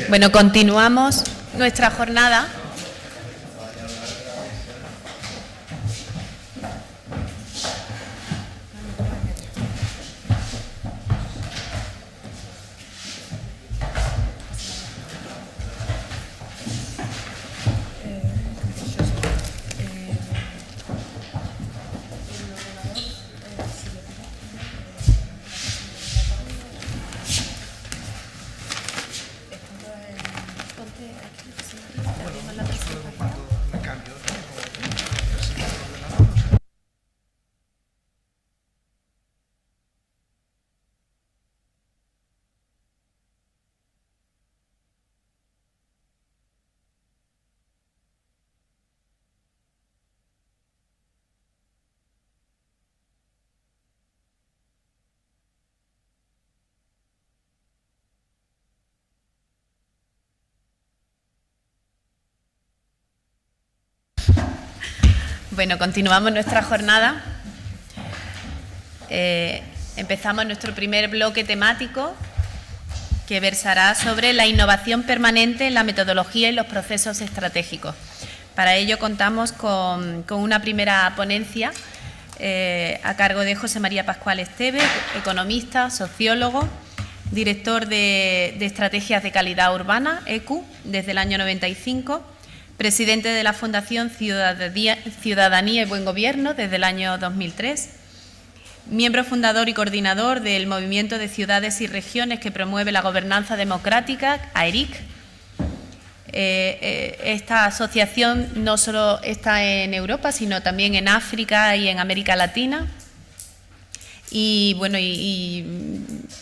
Bueno, continuamos nuestra jornada. Bueno, continuamos nuestra jornada. Empezamos nuestro primer bloque temático que versará sobre la innovación permanente en la metodología y los procesos estratégicos. Para ello contamos con una primera ponencia a cargo de José María Pascual Esteve, economista, sociólogo, director de Estrategias de Calidad Urbana, ECU, desde el año 95, presidente de la Fundación Ciudadanía y Buen Gobierno desde el año 2003, miembro fundador y coordinador del Movimiento de Ciudades y Regiones que promueve la gobernanza democrática, AERIC. Esta asociación no solo está en Europa, sino también en África y en América Latina. Y bueno, y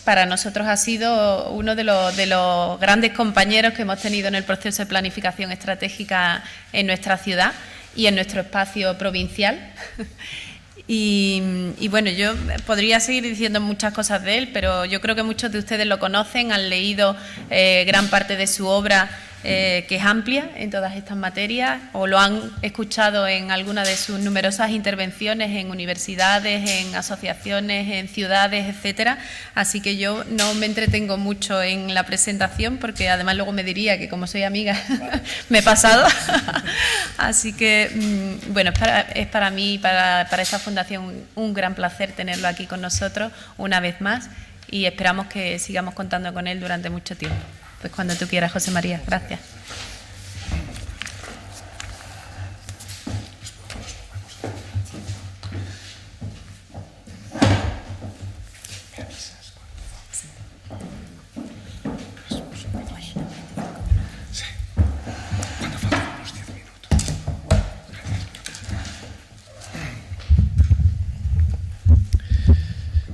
para nosotros ha sido uno de los grandes compañeros que hemos tenido en el proceso de planificación estratégica en nuestra ciudad y en nuestro espacio provincial. Y bueno, yo podría seguir diciendo muchas cosas de él, pero yo creo que muchos de ustedes lo conocen, han leído gran parte de su obra, que es amplia en todas estas materias, o lo han escuchado en alguna de sus numerosas intervenciones en universidades, en asociaciones, en ciudades, etcétera. Así que yo no me entretengo mucho en la presentación, porque además luego me diría que como soy amiga me he pasado. Así que, bueno, es para mí y para esta fundación un gran placer tenerlo aquí con nosotros una vez más, y esperamos que sigamos contando con él durante mucho tiempo. Pues cuando tú quieras, José María. Gracias.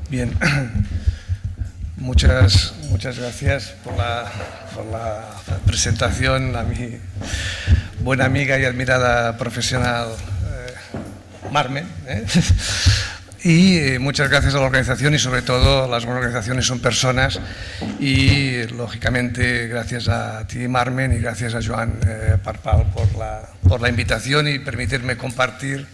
Bien, muchas gracias por la presentación a mi buena amiga y admirada profesional Marmen, y muchas gracias a la organización, y sobre todo las organizaciones son personas, y lógicamente gracias a ti, Marmen, y gracias a Joan Parpal por la invitación y permitirme compartir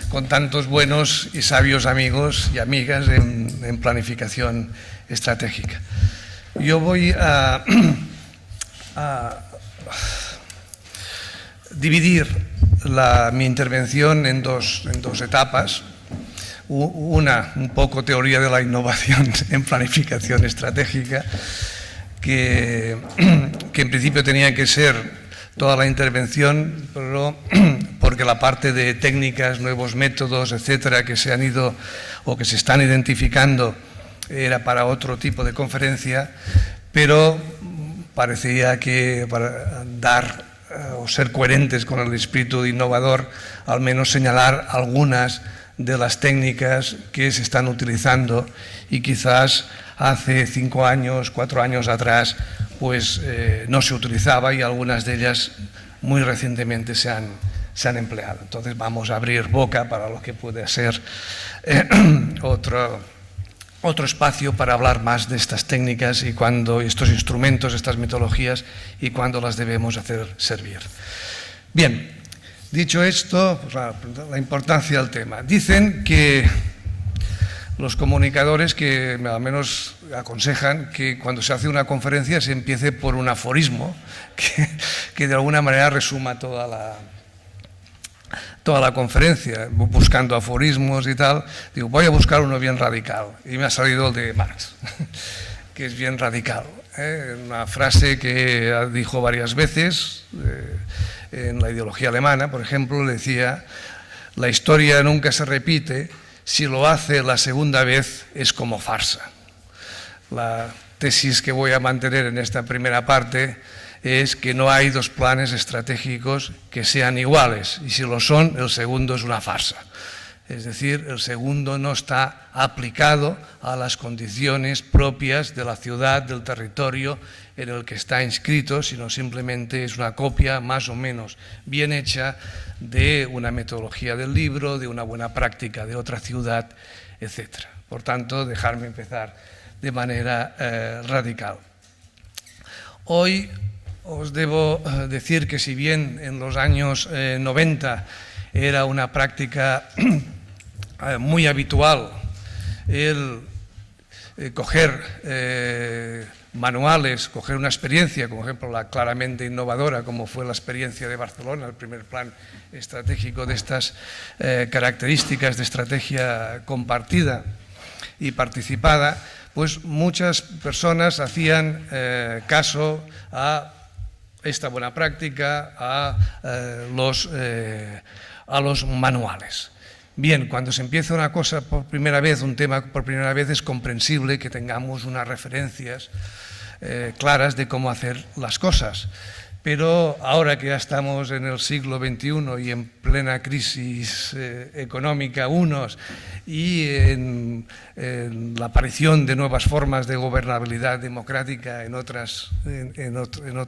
con tantos buenos y sabios amigos y amigas en planificación estratégica. Yo voy a dividir mi intervención en dos etapas. Una, un poco teoría de la innovación en planificación estratégica, que en principio tenía que ser toda la intervención, pero porque la parte de técnicas, nuevos métodos, etcétera, que se han ido o que se están identificando era para otro tipo de conferencia, pero parecía que para dar o ser coherentes con el espíritu innovador, al menos señalar algunas de las técnicas que se están utilizando y quizás hace 5 años, 4 años atrás, pues no se utilizaba, y algunas de ellas muy recientemente se han empleado. Entonces vamos a abrir boca para lo que puede ser otro espacio para hablar más de estas técnicas y cuando estos instrumentos, estas metodologías, y cuándo las debemos hacer servir. Bien, dicho esto, pues la importancia del tema. Dicen que los comunicadores que al menos aconsejan que cuando se hace una conferencia se empiece por un aforismo que de alguna manera resuma toda la conferencia, buscando aforismos y tal. Digo, voy a buscar uno bien radical, y me ha salido el de Marx, que es bien radical. Una frase que dijo varias veces en la ideología alemana, por ejemplo, le decía: la historia nunca se repite, si lo hace la segunda vez es como farsa. La tesis que voy a mantener en esta primera parte es que no hay dos planes estratégicos que sean iguales, y si lo son, el segundo es una farsa. Es decir, el segundo no está aplicado a las condiciones propias de la ciudad, del territorio en el que está inscrito, sino simplemente es una copia más o menos bien hecha de una metodología del libro, de una buena práctica de otra ciudad, etc. Por tanto, dejarme empezar de manera radical. Hoy os debo decir que si bien en los años 90 era una práctica muy habitual el coger manuales, coger una experiencia, como ejemplo la claramente innovadora, como fue la experiencia de Barcelona, el primer plan estratégico de estas características de estrategia compartida y participada, pues muchas personas hacían caso a esta buena práctica, a los manuales. Bien, cuando se empieza una cosa por primera vez, un tema por primera vez, es comprensible que tengamos unas referencias claras de cómo hacer las cosas. Pero ahora que ya estamos en el siglo XXI y en plena crisis económica unos, y en la aparición de nuevas formas de gobernabilidad democrática en el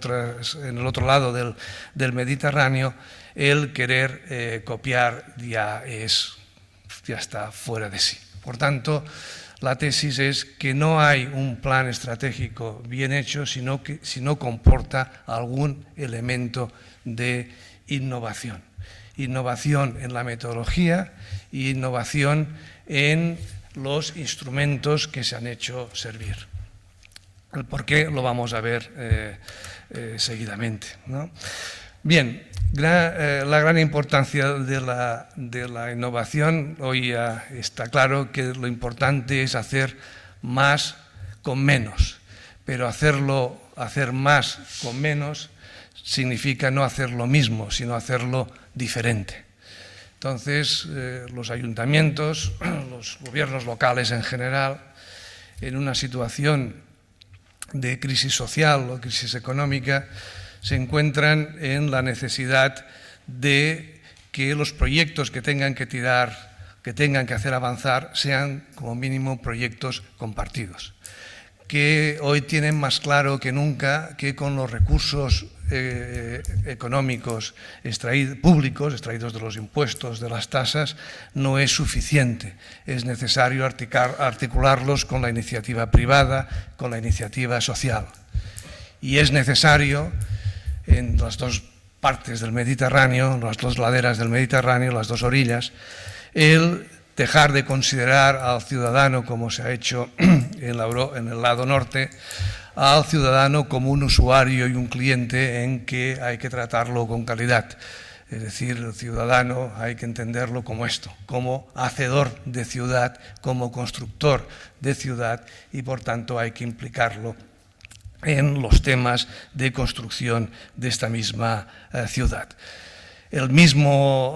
otro lado del Mediterráneo, el querer copiar ya está fuera de sí. Por tanto, la tesis es que no hay un plan estratégico bien hecho, sino que si no comporta algún elemento de innovación. Innovación en la metodología y innovación en los instrumentos que se han hecho servir. El por qué lo vamos a ver seguidamente, ¿no? Bien, la gran importancia de la innovación, hoy ya está claro que lo importante es hacer más con menos, pero hacer más con menos significa no hacer lo mismo, sino hacerlo diferente. Entonces, los ayuntamientos, los gobiernos locales en general, en una situación de crisis social o crisis económica, se encuentran en la necesidad de que los proyectos que tengan que tirar, que tengan que hacer avanzar, sean como mínimo proyectos compartidos, que hoy tienen más claro que nunca que con los recursos económicos públicos, extraídos de los impuestos, de las tasas, no es suficiente. Es necesario articularlos con la iniciativa privada, con la iniciativa social. Y es necesario, en las dos partes del Mediterráneo, las dos laderas del Mediterráneo, las dos orillas, el dejar de considerar al ciudadano, como se ha hecho en el lado norte, al ciudadano como un usuario y un cliente en que hay que tratarlo con calidad. Es decir, el ciudadano hay que entenderlo como esto, como hacedor de ciudad, como constructor de ciudad, y por tanto hay que implicarlo en los temas de construcción de esta misma ciudad. Los mismos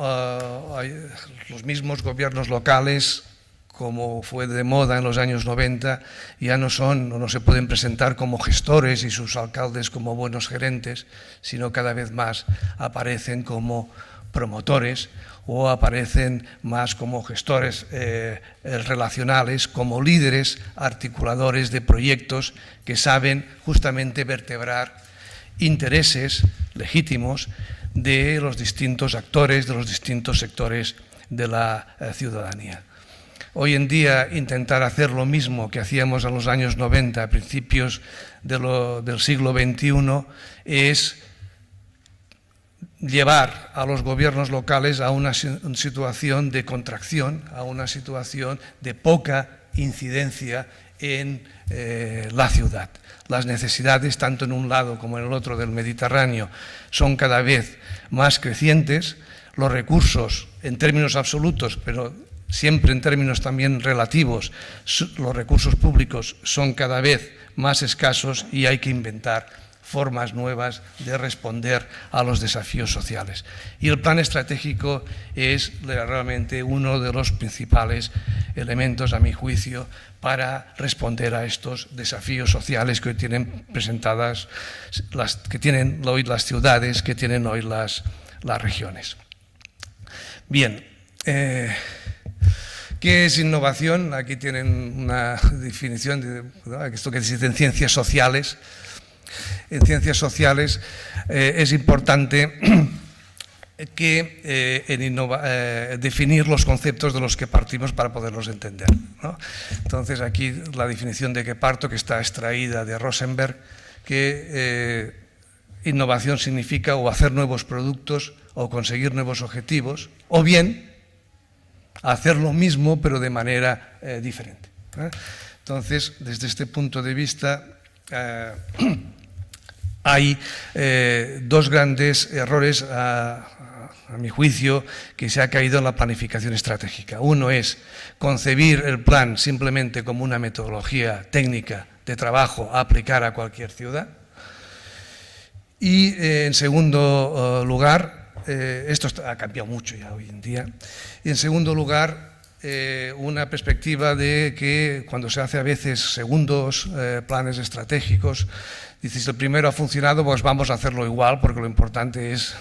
gobiernos locales, como fue de moda en los años 90, ya no se pueden presentar como gestores y sus alcaldes como buenos gerentes, sino cada vez más aparecen como promotores o aparecen más como gestores relacionales, como líderes articuladores de proyectos que saben justamente vertebrar intereses legítimos de los distintos actores, de los distintos sectores de la ciudadanía. Hoy en día intentar hacer lo mismo que hacíamos en los años 90, a principios del siglo XXI, es llevar a los gobiernos locales a una situación de contracción, a una situación de poca incidencia en la ciudad. Las necesidades, tanto en un lado como en el otro del Mediterráneo, son cada vez más crecientes. Los recursos, en términos absolutos, pero siempre en términos también relativos, los recursos públicos son cada vez más escasos y hay que inventar formas nuevas de responder a los desafíos sociales. Y el plan estratégico es realmente uno de los principales elementos, a mi juicio, para responder a estos desafíos sociales que hoy tienen presentadas, que tienen hoy las ciudades, que tienen hoy las regiones. Bien, ¿qué es innovación? Aquí tienen una definición de esto que se dice en ciencias sociales. En ciencias sociales es importante definir los conceptos de los que partimos para poderlos entender, ¿no? Entonces, aquí la definición de que parto, que está extraída de Rosenberg, que innovación significa o hacer nuevos productos o conseguir nuevos objetivos, o bien hacer lo mismo pero de manera diferente. Entonces, desde este punto de vista, hay dos grandes errores, a mi juicio, que se ha caído en la planificación estratégica. Uno es concebir el plan simplemente como una metodología técnica de trabajo a aplicar a cualquier ciudad. Y en segundo lugar, esto ha cambiado mucho ya hoy en día, y en segundo lugar, una perspectiva de que cuando se hace a veces segundos planes estratégicos, dices, el primero ha funcionado, pues vamos a hacerlo igual, porque lo importante es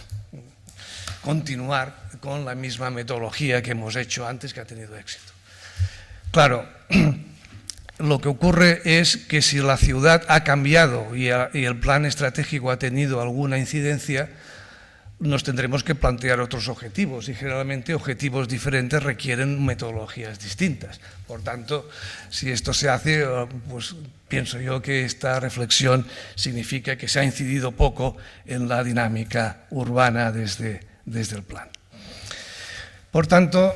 continuar con la misma metodología que hemos hecho antes, que ha tenido éxito. Claro, lo que ocurre es que si la ciudad ha cambiado y el plan estratégico ha tenido alguna incidencia, nos tendremos que plantear otros objetivos, y generalmente objetivos diferentes requieren metodologías distintas. Por tanto, si esto se hace, pues pienso yo que esta reflexión significa que se ha incidido poco en la dinámica urbana desde el plan. Por tanto,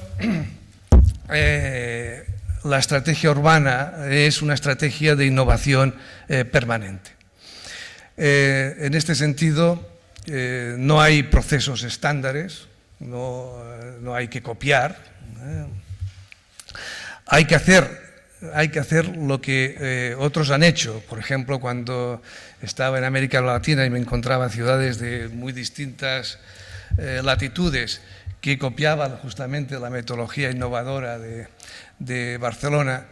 la estrategia urbana es una estrategia de innovación permanente. En este sentido, no hay procesos estándares, no hay que copiar, hay que hacer lo que otros han hecho. Por ejemplo, cuando estaba en América Latina y me encontraba ciudades de muy distintas latitudes que copiaban justamente la metodología innovadora de Barcelona,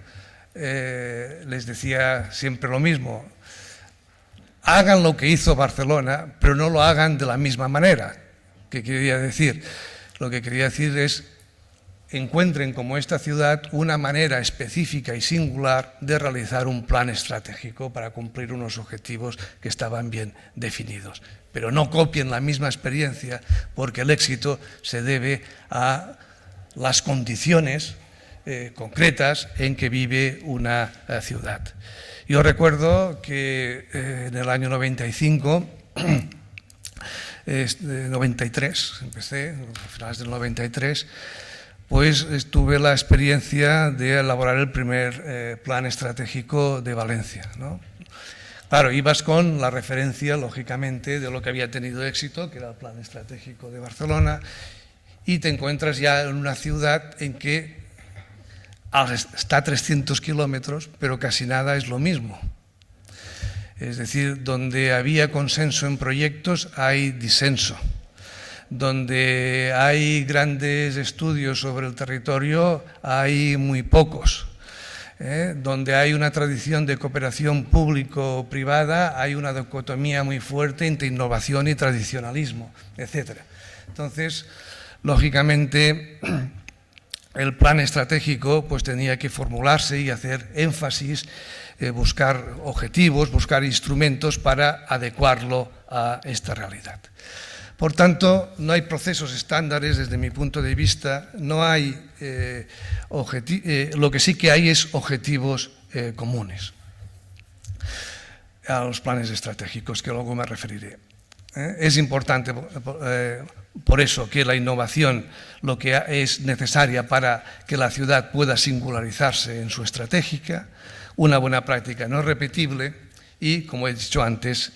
les decía siempre lo mismo: hagan lo que hizo Barcelona, pero no lo hagan de la misma manera. ¿Qué quería decir? Lo que quería decir es: encuentren como esta ciudad una manera específica y singular de realizar un plan estratégico para cumplir unos objetivos que estaban bien definidos. Pero no copien la misma experiencia, porque el éxito se debe a las condiciones concretas en que vive una ciudad. Yo recuerdo que en el año 95, 93, empecé, a finales del 93, pues tuve la experiencia de elaborar el primer plan estratégico de Valencia, ¿no? Claro, ibas con la referencia, lógicamente, de lo que había tenido éxito, que era el plan estratégico de Barcelona, y te encuentras ya en una ciudad en que está a 300 kilómetros, pero casi nada es lo mismo. Es decir, donde había consenso en proyectos, hay disenso. Donde hay grandes estudios sobre el territorio, hay muy pocos. Donde hay una tradición de cooperación público-privada, hay una dicotomía muy fuerte entre innovación y tradicionalismo, etc. Entonces, lógicamente, el plan estratégico pues tenía que formularse y hacer énfasis, buscar objetivos, buscar instrumentos para adecuarlo a esta realidad. Por tanto, no hay procesos estándares desde mi punto de vista, no hay lo que sí que hay es objetivos comunes a los planes estratégicos, que luego me referiré. Es importante por eso que la innovación, lo que es necesaria para que la ciudad pueda singularizarse en su estratégica, una buena práctica no repetible y, como he dicho antes,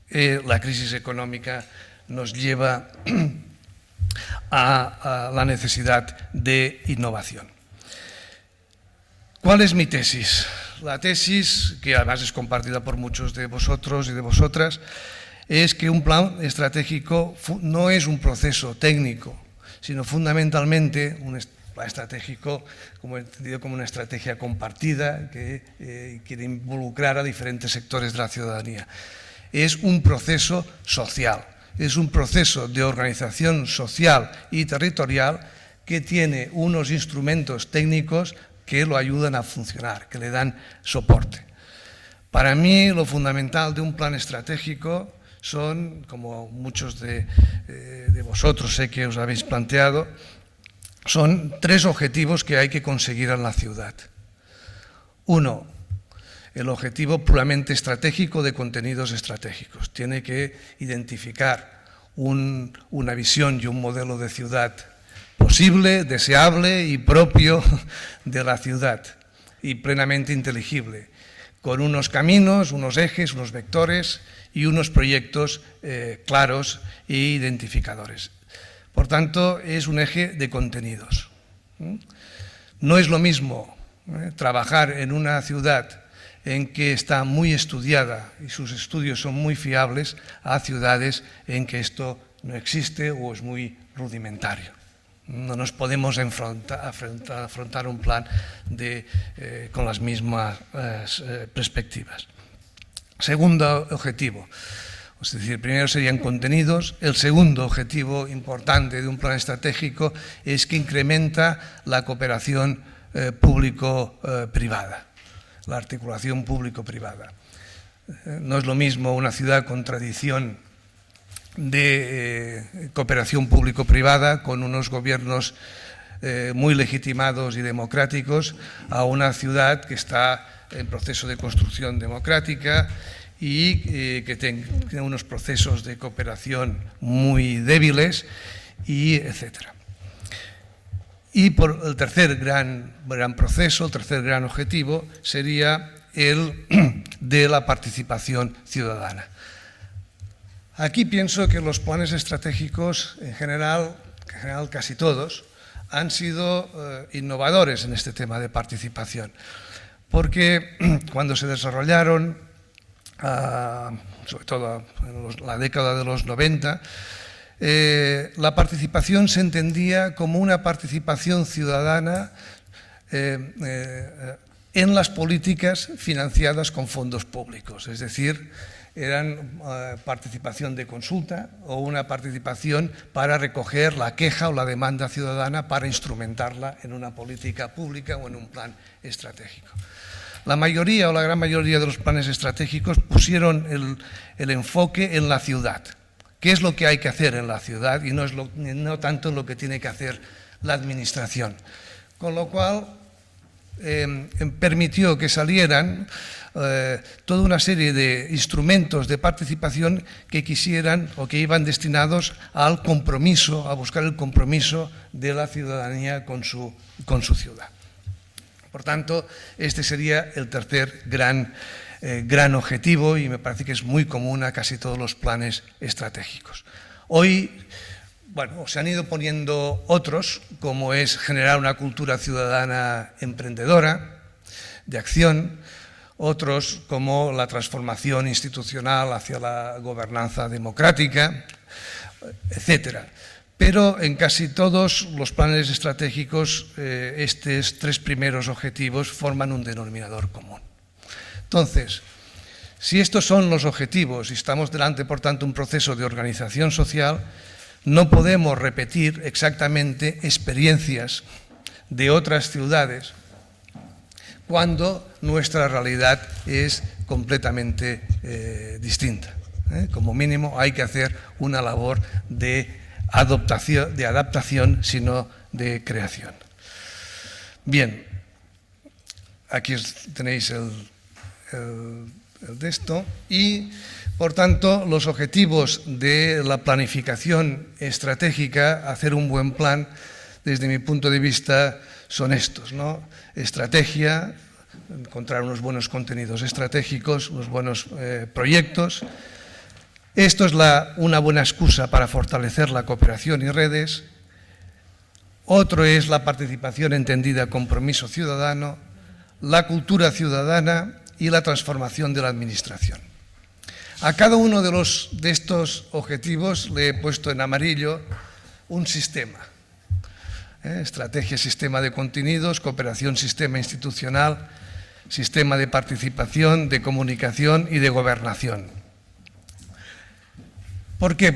la crisis económica nos lleva a la necesidad de innovación. ¿Cuál es mi tesis? La tesis, que además es compartida por muchos de vosotros y de vosotras, es que un plan estratégico no es un proceso técnico, sino fundamentalmente un plan estratégico, como he entendido, como una estrategia compartida que quiere involucrar a diferentes sectores de la ciudadanía. Es un proceso social, es un proceso de organización social y territorial que tiene unos instrumentos técnicos que lo ayudan a funcionar, que le dan soporte. Para mí, lo fundamental de un plan estratégico son, como muchos de vosotros sé que os habéis planteado, son 3 objetivos que hay que conseguir en la ciudad. 1, el objetivo puramente estratégico de contenidos estratégicos. Tiene que identificar una visión y un modelo de ciudad posible, deseable y propio de la ciudad y plenamente inteligible, con unos caminos, unos ejes, unos vectores y unos proyectos claros e identificadores. Por tanto, es un eje de contenidos. No es lo mismo trabajar en una ciudad en que está muy estudiada y sus estudios son muy fiables a ciudades en que esto no existe o es muy rudimentario. No nos podemos afrontar un plan con las mismas perspectivas. Segundo objetivo, es decir, primero serían contenidos. El segundo objetivo importante de un plan estratégico es que incrementa la cooperación público-privada, la articulación público-privada. No es lo mismo una ciudad con tradición de cooperación público-privada, con unos gobiernos muy legitimados y democráticos, a una ciudad que está en proceso de construcción democrática y que tiene unos procesos de cooperación muy débiles, y etcétera. Y por el tercer gran proceso, el tercer gran objetivo, sería el de la participación ciudadana. Aquí pienso que los planes estratégicos, en general casi todos, han sido innovadores en este tema de participación, porque cuando se desarrollaron, sobre todo en la década de los 90, la participación se entendía como una participación ciudadana en las políticas financiadas con fondos públicos, es decir, eran participación de consulta o una participación para recoger la queja o la demanda ciudadana para instrumentarla en una política pública o en un plan estratégico. La mayoría o la gran mayoría de los planes estratégicos pusieron el enfoque en la ciudad. ¿Qué es lo que hay que hacer en la ciudad? Y no tanto en lo que tiene que hacer la administración. Con lo cual permitió que salieran toda una serie de instrumentos de participación que quisieran o que iban destinados al compromiso, a buscar el compromiso de la ciudadanía con su ciudad. Por tanto, este sería el tercer gran objetivo, y me parece que es muy común a casi todos los planes estratégicos. Hoy, bueno, se han ido poniendo otros, como es generar una cultura ciudadana emprendedora, de acción, otros como la transformación institucional hacia la gobernanza democrática, etcétera. Pero en casi todos los planes estratégicos estos 3 primeros objetivos forman un denominador común. Entonces, si estos son los objetivos y estamos delante, por tanto, de un proceso de organización social, no podemos repetir exactamente experiencias de otras ciudades cuando nuestra realidad es completamente distinta. Como mínimo hay que hacer una labor de adaptación, sino de creación. Bien, aquí tenéis el texto. Y, por tanto, los objetivos de la planificación estratégica, hacer un buen plan, desde mi punto de vista, son estos, ¿no? Estrategia, encontrar unos buenos contenidos estratégicos, unos buenos proyectos. Esto es una buena excusa para fortalecer la cooperación y redes. Otro es la participación entendida, compromiso ciudadano, la cultura ciudadana y la transformación de la administración. A cada uno de estos objetivos le he puesto en amarillo un sistema. Estrategia, sistema de contenidos, cooperación, sistema institucional, sistema de participación, de comunicación y de gobernación. ¿Por qué?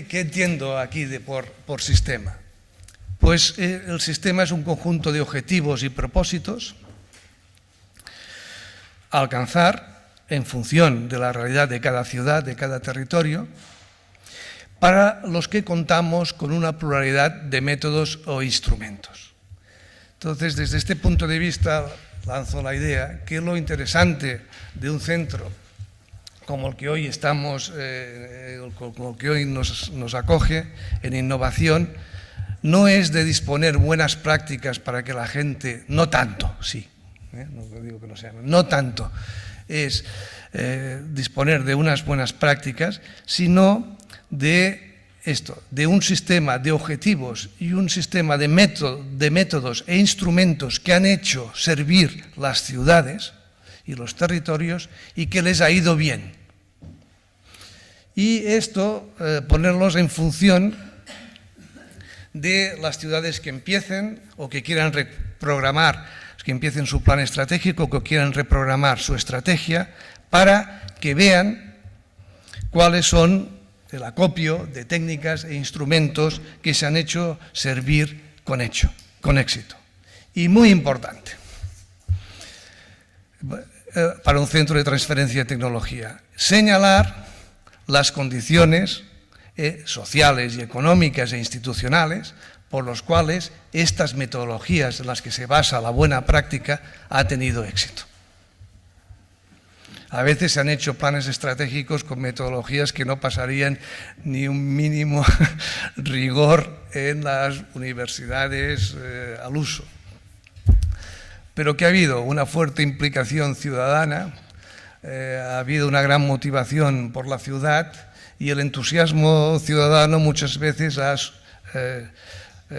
¿Qué entiendo aquí por sistema? Pues el sistema es un conjunto de objetivos y propósitos a alcanzar en función de la realidad de cada ciudad, de cada territorio, para los que contamos con una pluralidad de métodos o instrumentos. Entonces, desde este punto de vista, lanzo la idea que lo interesante de un centro como el que hoy estamos, como el que hoy nos acoge en innovación, no es de disponer buenas prácticas para que la gente, no tanto, sí, no digo que no sea, no tanto, es disponer de unas buenas prácticas, sino de esto, de un sistema de objetivos y un sistema de métodos e instrumentos que han hecho servir las ciudades y los territorios y que les ha ido bien. Y esto, ponerlos en función de las ciudades que empiecen o que quieran reprogramar, que empiecen su plan estratégico, que quieran reprogramar su estrategia, para que vean cuáles son el acopio de técnicas e instrumentos que se han hecho servir con éxito. Y muy importante, para un centro de transferencia de tecnología, señalar las condiciones sociales y económicas e institucionales por los cuales estas metodologías en las que se basa la buena práctica ha tenido éxito. A veces se han hecho planes estratégicos con metodologías que no pasarían ni un mínimo rigor en las universidades al uso. Pero que ha habido una fuerte implicación ciudadana, ha habido una gran motivación por la ciudad y el entusiasmo ciudadano muchas veces ha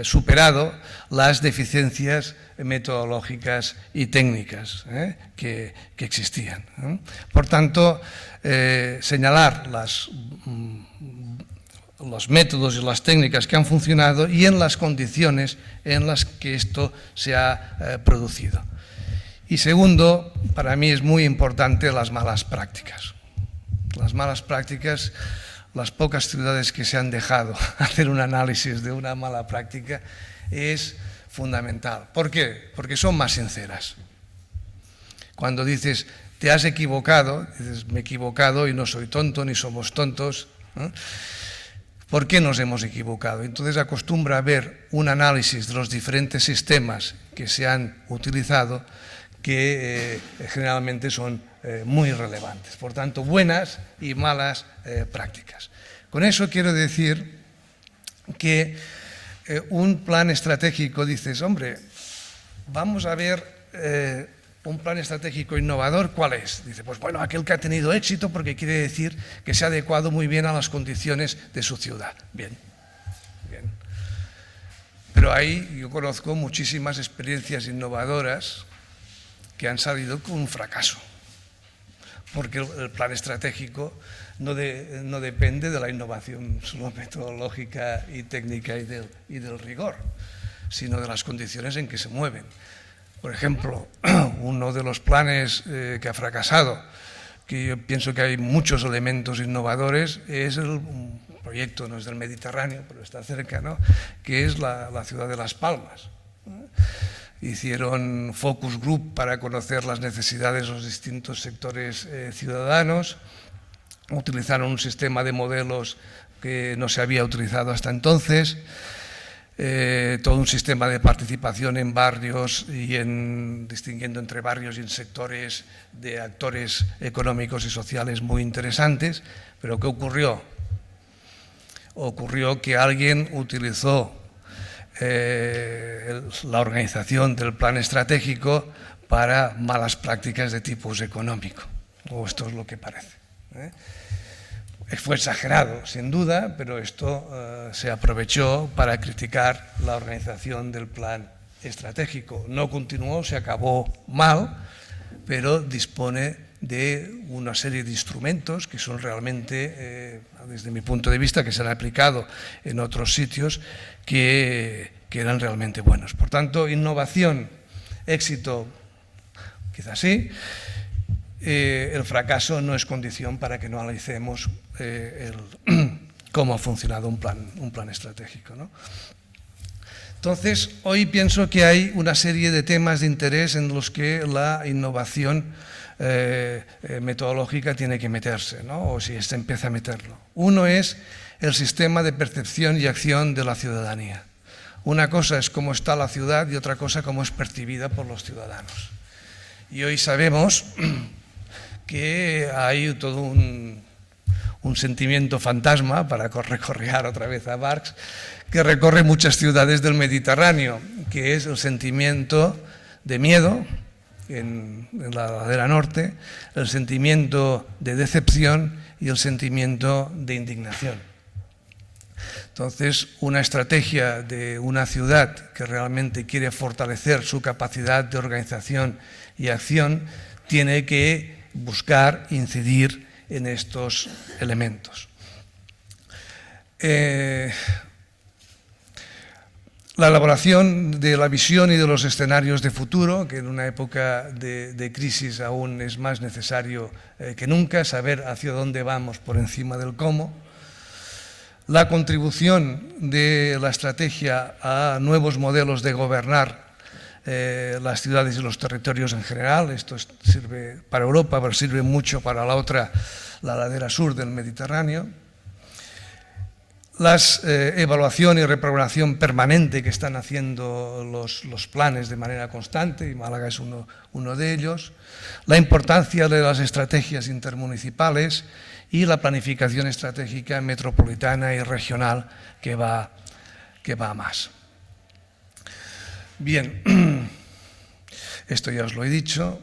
superado las deficiencias metodológicas y técnicas que existían. Por tanto, señalar los métodos y las técnicas que han funcionado y en las condiciones en las que esto se ha producido. Y segundo, para mí es muy importante las malas prácticas. Las malas prácticas, las pocas ciudades que se han dejado hacer un análisis de una mala práctica es fundamental. ¿Por qué? Porque son más sinceras. Cuando dices, te has equivocado, dices, me he equivocado y no soy tonto, ni somos tontos, ¿no? ¿Por qué nos hemos equivocado? Entonces acostumbra a ver un análisis de los diferentes sistemas que se han utilizado que generalmente son muy relevantes. Por tanto, buenas y malas prácticas. Con eso quiero decir que un plan estratégico, dices, hombre, vamos a ver un plan estratégico innovador, ¿cuál es? Dice, pues bueno, aquel que ha tenido éxito porque quiere decir que se ha adecuado muy bien a las condiciones de su ciudad. Bien, bien. Pero ahí yo conozco muchísimas experiencias innovadoras que han salido con un fracaso, porque el plan estratégico no depende de la innovación solo metodológica y técnica y del rigor, sino de las condiciones en que se mueven. Por ejemplo, uno de los planes que ha fracasado, que yo pienso que hay muchos elementos innovadores, es un proyecto, no es del Mediterráneo, pero está cerca, ¿no?, que es la ciudad de Las Palmas. Hicieron focus group para conocer las necesidades de los distintos sectores ciudadanos, utilizaron un sistema de modelos que no se había utilizado hasta entonces, todo un sistema de participación en barrios y distinguiendo entre barrios y en sectores de actores económicos y sociales muy interesantes. Pero ¿qué ocurrió? Ocurrió que alguien utilizó la organización del plan estratégico para malas prácticas de tipo económico, o esto es lo que parece. Fue exagerado, sin duda, pero esto se aprovechó para criticar la organización del plan estratégico. No continuó, se acabó mal, pero dispone de una serie de instrumentos que son realmente, desde mi punto de vista, que se han aplicado en otros sitios, que eran realmente buenos. Por tanto, innovación, éxito, quizás sí. El fracaso no es condición para que no analicemos cómo ha funcionado un plan estratégico, ¿no? Entonces, hoy pienso que hay una serie de temas de interés en los que la innovación metodológica tiene que meterse, ¿no? O si se empieza a meterlo. Uno es el sistema de percepción y acción de la ciudadanía. Una cosa es cómo está la ciudad y otra cosa cómo es percibida por los ciudadanos. Y hoy sabemos que hay todo un sentimiento fantasma, para recorrer otra vez a Marx, que recorre muchas ciudades del Mediterráneo, que es el sentimiento de miedo en la ladera norte, el sentimiento de decepción y el sentimiento de indignación. Entonces, una estrategia de una ciudad que realmente quiere fortalecer su capacidad de organización y acción tiene que buscar incidir en estos elementos. La elaboración de la visión y de los escenarios de futuro, que en una época de crisis aún es más necesario que nunca, saber hacia dónde vamos por encima del cómo. La contribución de la estrategia a nuevos modelos de gobernar las ciudades y los territorios en general. Esto sirve para Europa, pero sirve mucho para la ladera sur del Mediterráneo. La evaluación y reprogramación permanente que están haciendo los planes de manera constante, y Málaga es uno de ellos. La importancia de las estrategias intermunicipales y la planificación estratégica metropolitana y regional que va a más. Bien, esto ya os lo he dicho.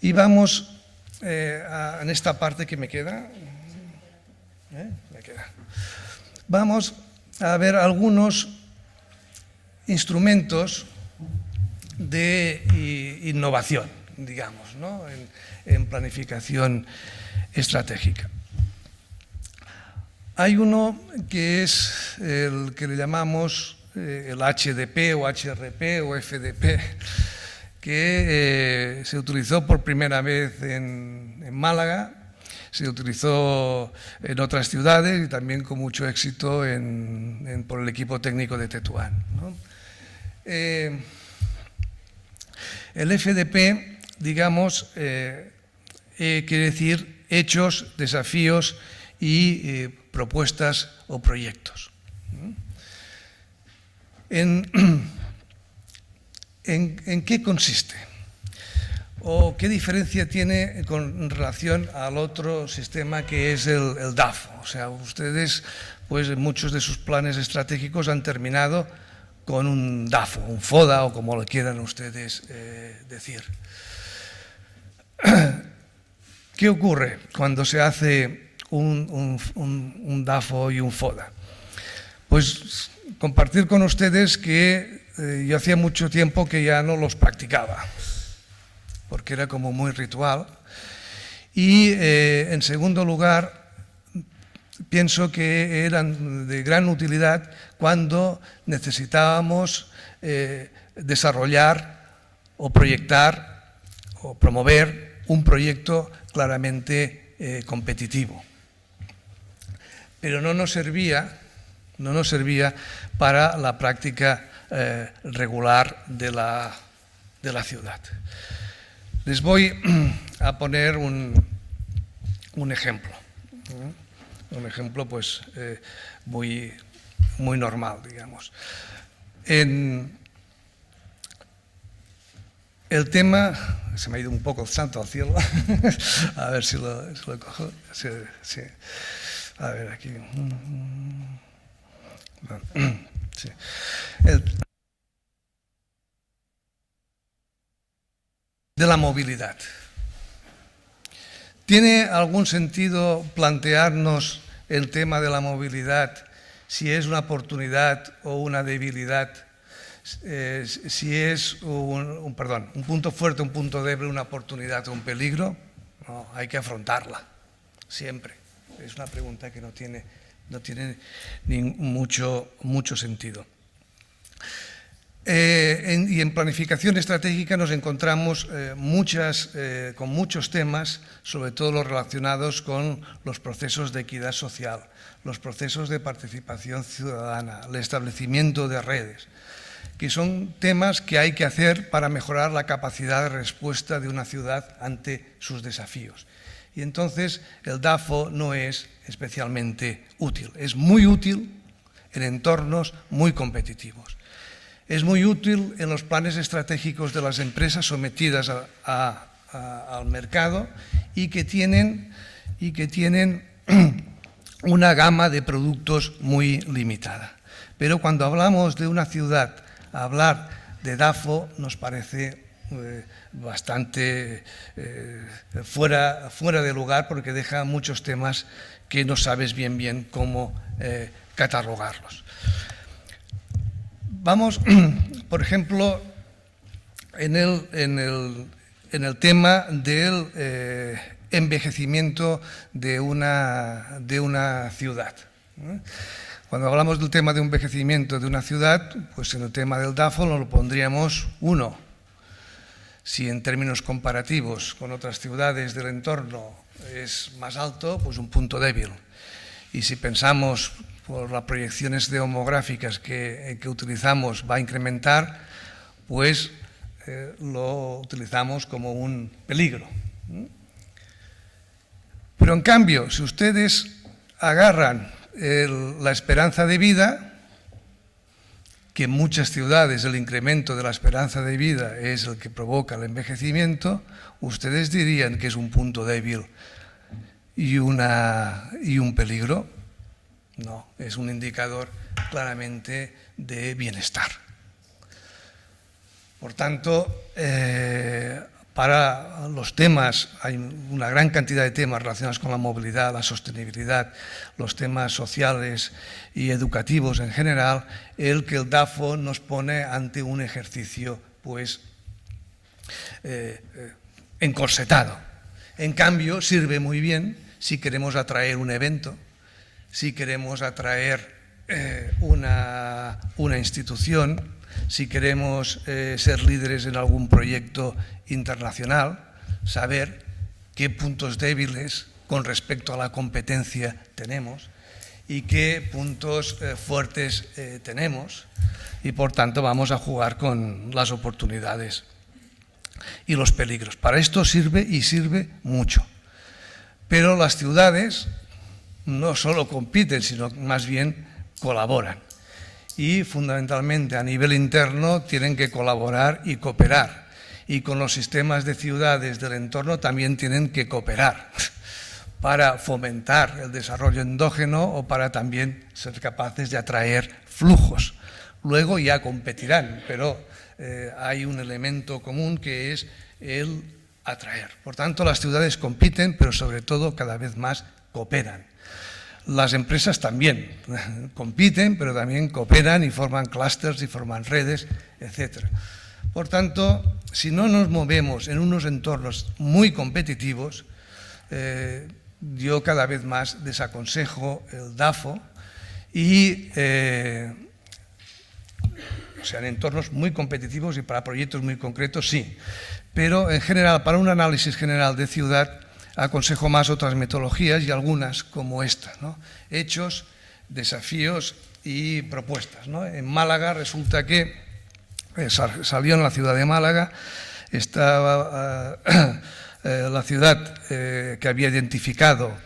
Y vamos en esta parte que me queda. Vamos a ver algunos instrumentos de innovación, digamos, ¿no? en planificación estratégica. Hay uno que es el que le llamamos el HDP o HRP o FDP, que se utilizó por primera vez en Málaga, se utilizó en otras ciudades y también con mucho éxito por el equipo técnico de Tetuán, ¿no? El FDP, digamos, quiere decir hechos, desafíos y propuestas o proyectos. ¿En qué consiste? ¿O qué diferencia tiene con relación al otro sistema que es el DAFO? O sea, ustedes, pues muchos de sus planes estratégicos han terminado con un DAFO, un FODA o como lo quieran ustedes decir. ¿Qué ocurre cuando se hace un DAFO y un FODA? Pues compartir con ustedes que yo hacía mucho tiempo que ya no los practicaba, porque era como muy ritual. Y en segundo lugar, pienso que eran de gran utilidad cuando necesitábamos desarrollar o proyectar o promover un proyecto claramente competitivo. Pero no nos servía para la práctica regular de la ciudad. Les voy a poner un ejemplo. Un ejemplo pues muy muy normal, digamos. En el tema, se me ha ido un poco el santo al cielo, a ver si lo cojo. Sí, sí. A ver, aquí. Sí. De la movilidad. ¿Tiene algún sentido plantearnos el tema de la movilidad, si es una oportunidad o una debilidad? Si es un punto fuerte, un punto débil, una oportunidad o un peligro? No, hay que afrontarla, siempre. Es una pregunta que no tiene mucho sentido. Y en planificación estratégica nos encontramos con muchos temas, sobre todo los relacionados con los procesos de equidad social, los procesos de participación ciudadana, el establecimiento de redes, que son temas que hay que hacer para mejorar la capacidad de respuesta de una ciudad ante sus desafíos. Y entonces el DAFO no es especialmente útil. Es muy útil en entornos muy competitivos. Es muy útil en los planes estratégicos de las empresas sometidas al mercado y que tienen una gama de productos muy limitada. Pero cuando hablamos de una ciudad, hablar de DAFO nos parece bastante fuera de lugar, porque deja muchos temas que no sabes bien cómo catalogarlos. Vamos, por ejemplo, en el tema del envejecimiento de una ciudad. Cuando hablamos del tema de envejecimiento de una ciudad, pues en el tema del DAFO nos lo pondríamos 1. Si en términos comparativos con otras ciudades del entorno es más alto, pues un punto débil. Y si pensamos por las proyecciones demográficas que utilizamos va a incrementar, pues lo utilizamos como un peligro. Pero en cambio, si ustedes agarran la esperanza de vida, que en muchas ciudades el incremento de la esperanza de vida es el que provoca el envejecimiento, ustedes dirían que es un punto débil y un peligro. No, es un indicador claramente de bienestar. Por tanto, para los temas, hay una gran cantidad de temas relacionados con la movilidad, la sostenibilidad, los temas sociales y educativos en general, el que el DAFO nos pone ante un ejercicio pues encorsetado. En cambio, sirve muy bien si queremos atraer un evento, si queremos atraer una institución, si queremos ser líderes en algún proyecto internacional, saber qué puntos débiles con respecto a la competencia tenemos y qué puntos fuertes tenemos, y por tanto vamos a jugar con las oportunidades y los peligros. Para esto sirve, y sirve mucho. Pero las ciudades no solo compiten, sino más bien colaboran. Y fundamentalmente a nivel interno tienen que colaborar y cooperar. Y con los sistemas de ciudades del entorno también tienen que cooperar para fomentar el desarrollo endógeno o para también ser capaces de atraer flujos. Luego ya competirán, pero hay un elemento común que es el atraer. Por tanto, las ciudades compiten, pero sobre todo cada vez más cooperan. Las empresas también compiten, pero también cooperan y forman clústeres y forman redes, etc. Por tanto, si no nos movemos en unos entornos muy competitivos, yo cada vez más desaconsejo el DAFO y, o sea, en entornos muy competitivos y para proyectos muy concretos sí, pero en general, para un análisis general de ciudad, aconsejo más otras metodologías y algunas como esta, ¿no? Hechos, desafíos y propuestas, ¿no? En Málaga resulta que salió en la ciudad de Málaga, estaba la ciudad que había identificado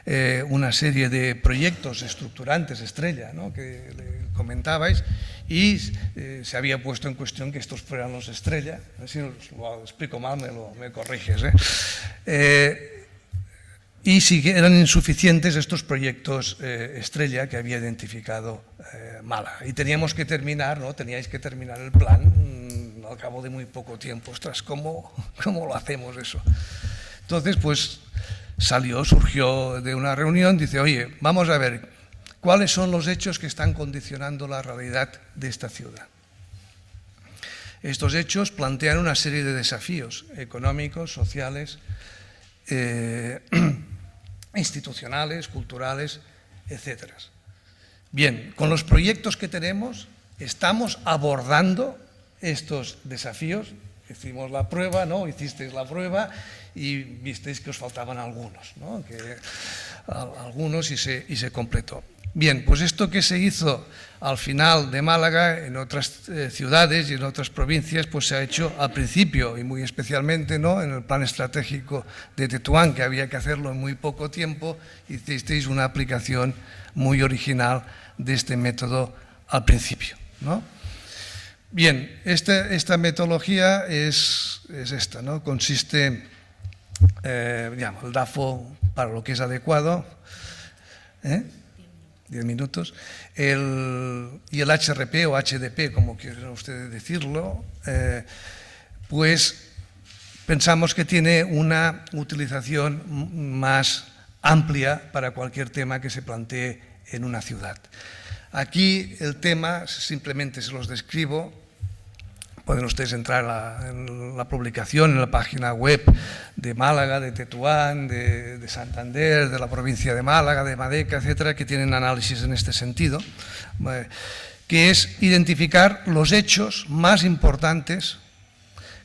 una serie de proyectos estructurantes estrella, ¿no?, que le comentabais, y se había puesto en cuestión que estos fueran los estrella. Si lo explico mal, me corriges, y sí que eran insuficientes estos proyectos estrella que había identificado Málaga. Y teníamos que terminar, ¿no?, teníais que terminar el plan al cabo de muy poco tiempo. Ostras, ¿cómo lo hacemos eso? Entonces, pues surgió de una reunión, dice, oye, vamos a ver, ¿cuáles son los hechos que están condicionando la realidad de esta ciudad? Estos hechos plantean una serie de desafíos económicos, sociales, institucionales, culturales, etc. Bien, con los proyectos que tenemos, estamos abordando estos desafíos. Hicimos la prueba, ¿no? Hicisteis la prueba y visteis que os faltaban algunos, ¿no?, algunos y se completó. Bien, pues esto que se hizo al final de Málaga, en otras ciudades y en otras provincias, pues se ha hecho al principio y muy especialmente, ¿no?, en el plan estratégico de Tetuán, que había que hacerlo en muy poco tiempo, hicisteis una aplicación muy original de este método al principio, ¿no? Bien, esta metodología es esta, ¿no? Consiste, digamos, el DAFO para lo que es adecuado, 10 minutos, y el HRP o HDP, como quieran ustedes decirlo, pues pensamos que tiene una utilización más amplia para cualquier tema que se plantee en una ciudad. Aquí el tema, simplemente se los describo. Pueden ustedes entrar en la publicación, en la página web de Málaga, de Tetuán, de Santander, de la provincia de Málaga, de Madeca, etcétera, que tienen análisis en este sentido, que es identificar los hechos más importantes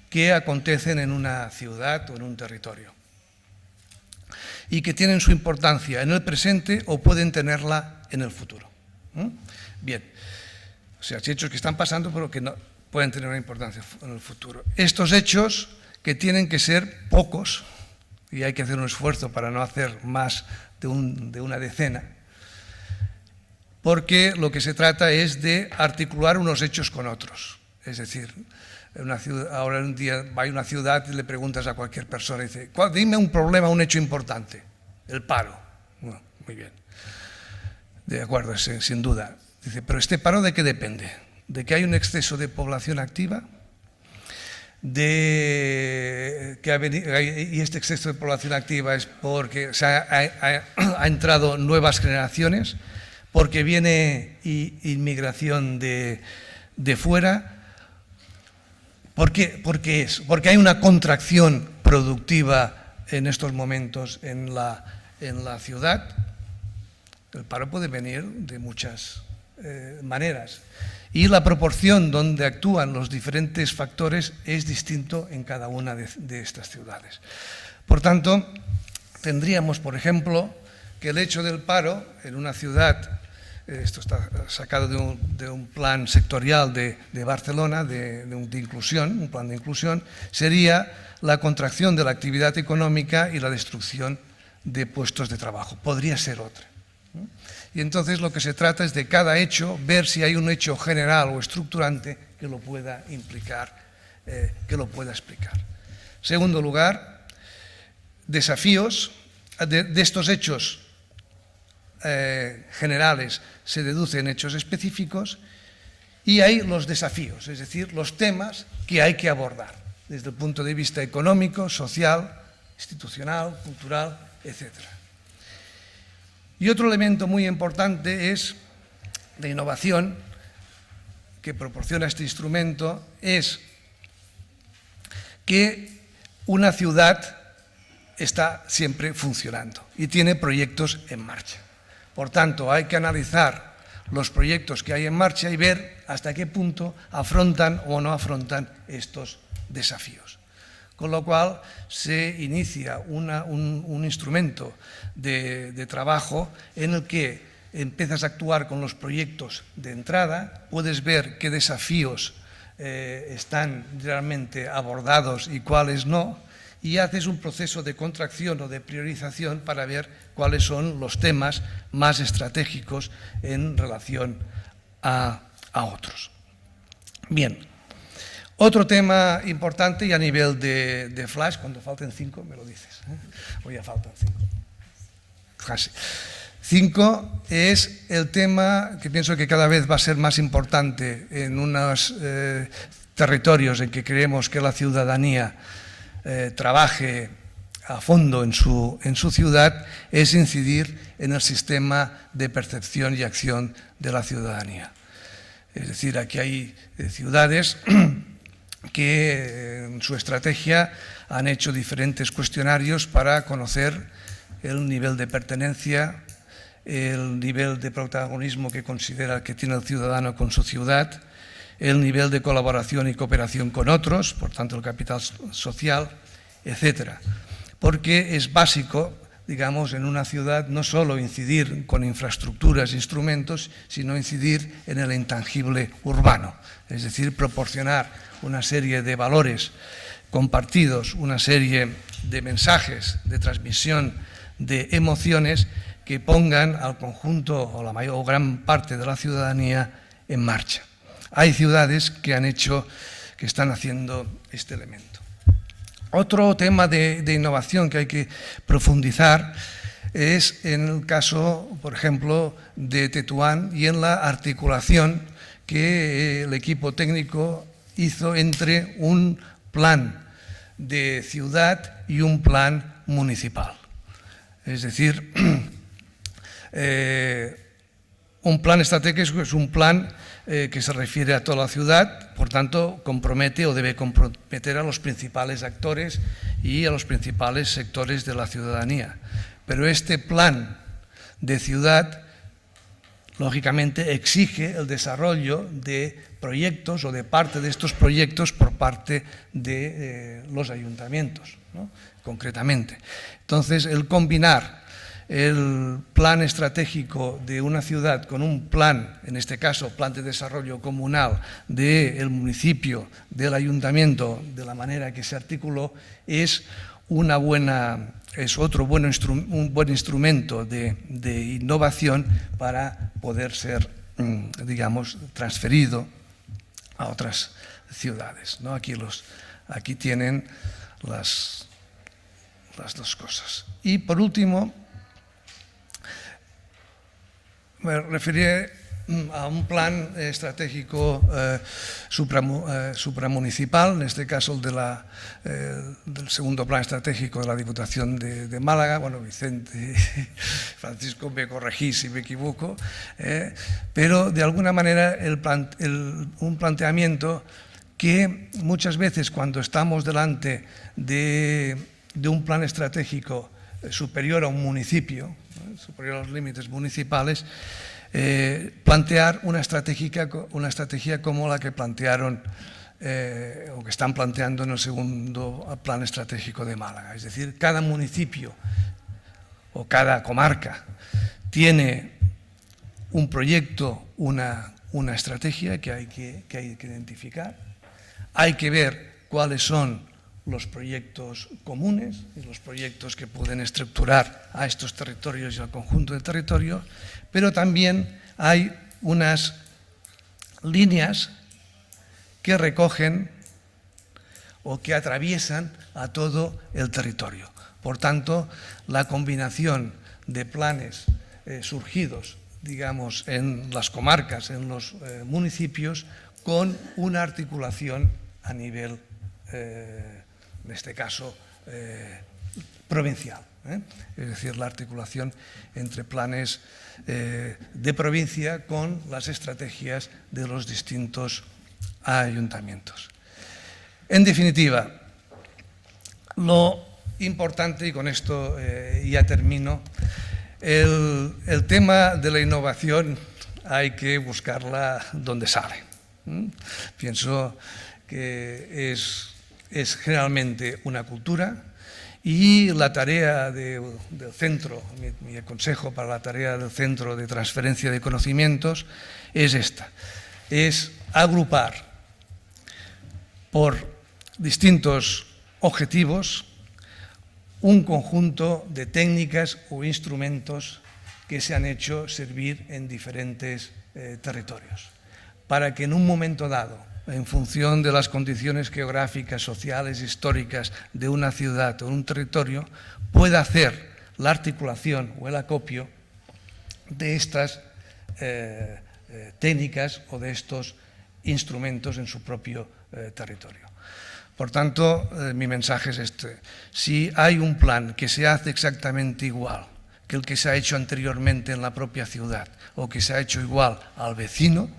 que acontecen en una ciudad o en un territorio y que tienen su importancia en el presente o pueden tenerla en el futuro. Bien, o sea, hechos que están pasando pero que no pueden tener una importancia en el futuro. Estos hechos, que tienen que ser pocos, y hay que hacer un esfuerzo para no hacer más de una decena, porque lo que se trata es de articular unos hechos con otros. Es decir, ahora un día va a una ciudad y le preguntas a cualquier persona y dice, dime un problema, un hecho importante. El paro. Bueno, muy bien. De acuerdo, sin duda. Dice, pero ¿este paro de qué depende? ¿De que hay un exceso de población activa? Y este exceso de población activa es porque ha entrado nuevas generaciones, porque viene inmigración de fuera. ¿Por qué es? Porque hay una contracción productiva en estos momentos en la ciudad. El paro puede venir de muchas maneras y la proporción donde actúan los diferentes factores es distinto en cada una de estas ciudades. Por tanto, tendríamos, por ejemplo, que el hecho del paro en una ciudad, esto está sacado de un plan sectorial de Barcelona, de inclusión, un plan de inclusión, sería la contracción de la actividad económica y la destrucción de puestos de trabajo. Podría ser otra. Y entonces lo que se trata es de cada hecho ver si hay un hecho general o estructurante que lo pueda implicar, que lo pueda explicar. Segundo lugar, desafíos. De estos hechos generales se deducen hechos específicos y hay los desafíos, es decir, los temas que hay que abordar desde el punto de vista económico, social, institucional, cultural, etcétera. Y otro elemento muy importante es de innovación que proporciona este instrumento es que una ciudad está siempre funcionando y tiene proyectos en marcha. Por tanto, hay que analizar los proyectos que hay en marcha y ver hasta qué punto afrontan o no afrontan estos desafíos. Con lo cual se inicia un instrumento de trabajo en el que empiezas a actuar con los proyectos de entrada, puedes ver qué desafíos están realmente abordados y cuáles no, y haces un proceso de contracción o de priorización para ver cuáles son los temas más estratégicos en relación a otros. Bien, otro tema importante, y a nivel de flash, cuando falten 5 me lo dices, o ya faltan 5, casi. 5 es el tema que pienso que cada vez va a ser más importante en unos territorios en que creemos que la ciudadanía trabaje a fondo en su ciudad, es incidir en el sistema de percepción y acción de la ciudadanía. Es decir, aquí hay ciudades que en su estrategia han hecho diferentes cuestionarios para conocer el nivel de pertenencia, el nivel de protagonismo que considera que tiene el ciudadano con su ciudad, el nivel de colaboración y cooperación con otros, por tanto el capital social, etcétera. Porque es básico, digamos, en una ciudad no solo incidir con infraestructuras e instrumentos, sino incidir en el intangible urbano, es decir, proporcionar una serie de valores compartidos, una serie de mensajes de transmisión de emociones que pongan al conjunto o la mayor o gran parte de la ciudadanía en marcha. Hay ciudades que están haciendo este elemento. Otro tema de innovación que hay que profundizar es en el caso, por ejemplo, de Tetuán y en la articulación que el equipo técnico hizo entre un plan de ciudad y un plan municipal. Es decir, un plan estratégico es un plan que se refiere a toda la ciudad, por tanto, compromete o debe comprometer a los principales actores y a los principales sectores de la ciudadanía. Pero este plan de ciudad, lógicamente, exige el desarrollo de proyectos o de parte de estos proyectos por parte de los ayuntamientos, ¿no? Concretamente. Entonces, el combinar el plan estratégico de una ciudad con un plan, en este caso, plan de desarrollo comunal del municipio, del ayuntamiento, de la manera que se articuló, es un buen instrumento de innovación para poder ser, digamos, transferido a otras ciudades, ¿no? Aquí tienen las dos cosas. Y por último, me referiré a un plan estratégico supramunicipal, en este caso el del segundo plan estratégico de la Diputación de Málaga. Bueno, Vicente, Francisco, me corregís si me equivoco, pero de alguna manera un planteamiento que muchas veces cuando estamos delante de un plan estratégico superior a un municipio, superior a los límites municipales, plantear una estrategia como la que plantearon o que están planteando en el segundo plan estratégico de Málaga. Es decir, cada municipio o cada comarca tiene un proyecto, una estrategia que hay que identificar. Hay que ver cuáles son los proyectos comunes y los proyectos que pueden estructurar a estos territorios y al conjunto del territorio, pero también hay unas líneas que recogen o que atraviesan a todo el territorio. Por tanto, la combinación de planes surgidos, digamos, en las comarcas, en los municipios, con una articulación a nivel en este caso, provincial. Es decir, la articulación entre planes de provincia con las estrategias de los distintos ayuntamientos. En definitiva, lo importante, y con esto ya termino, el tema de la innovación hay que buscarla donde sale. Pienso que es generalmente una cultura y la tarea del centro, mi consejo para la tarea del Centro de Transferencia de Conocimientos es esta, es agrupar por distintos objetivos un conjunto de técnicas o instrumentos que se han hecho servir en diferentes territorios, para que en un momento dado, en función de las condiciones geográficas, sociales, históricas de una ciudad o un territorio, pueda hacer la articulación o el acopio de estas técnicas o de estos instrumentos en su propio territorio. Por tanto, mi mensaje es este. Si hay un plan que se hace exactamente igual que el que se ha hecho anteriormente en la propia ciudad o que se ha hecho igual al vecino,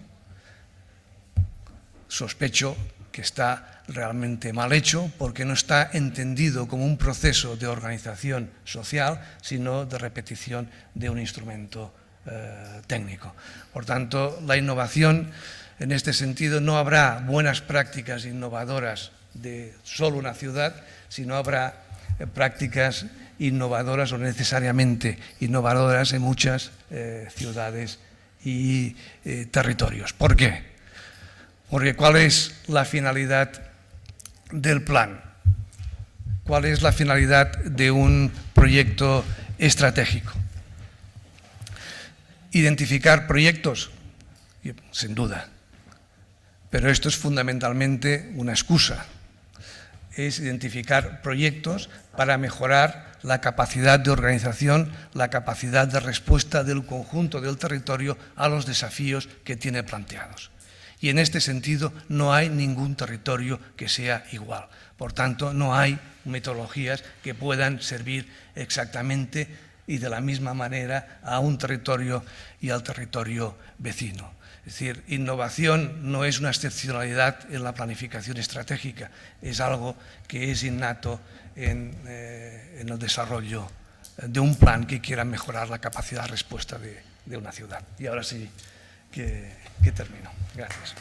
sospecho que está realmente mal hecho porque no está entendido como un proceso de organización social, sino de repetición de un instrumento técnico. Por tanto, la innovación, en este sentido, no habrá buenas prácticas innovadoras de solo una ciudad, sino habrá prácticas innovadoras o necesariamente innovadoras en muchas ciudades y territorios. ¿Por qué? Porque ¿cuál es la finalidad del plan? ¿Cuál es la finalidad de un proyecto estratégico? Identificar proyectos, sin duda, pero esto es fundamentalmente una excusa. Es identificar proyectos para mejorar la capacidad de organización, la capacidad de respuesta del conjunto del territorio a los desafíos que tiene planteados. Y en este sentido no hay ningún territorio que sea igual. Por tanto, no hay metodologías que puedan servir exactamente y de la misma manera a un territorio y al territorio vecino. Es decir, innovación no es una excepcionalidad en la planificación estratégica, es algo que es innato en el desarrollo de un plan que quiera mejorar la capacidad de respuesta de una ciudad. Y ahora sí que termino. Gracias.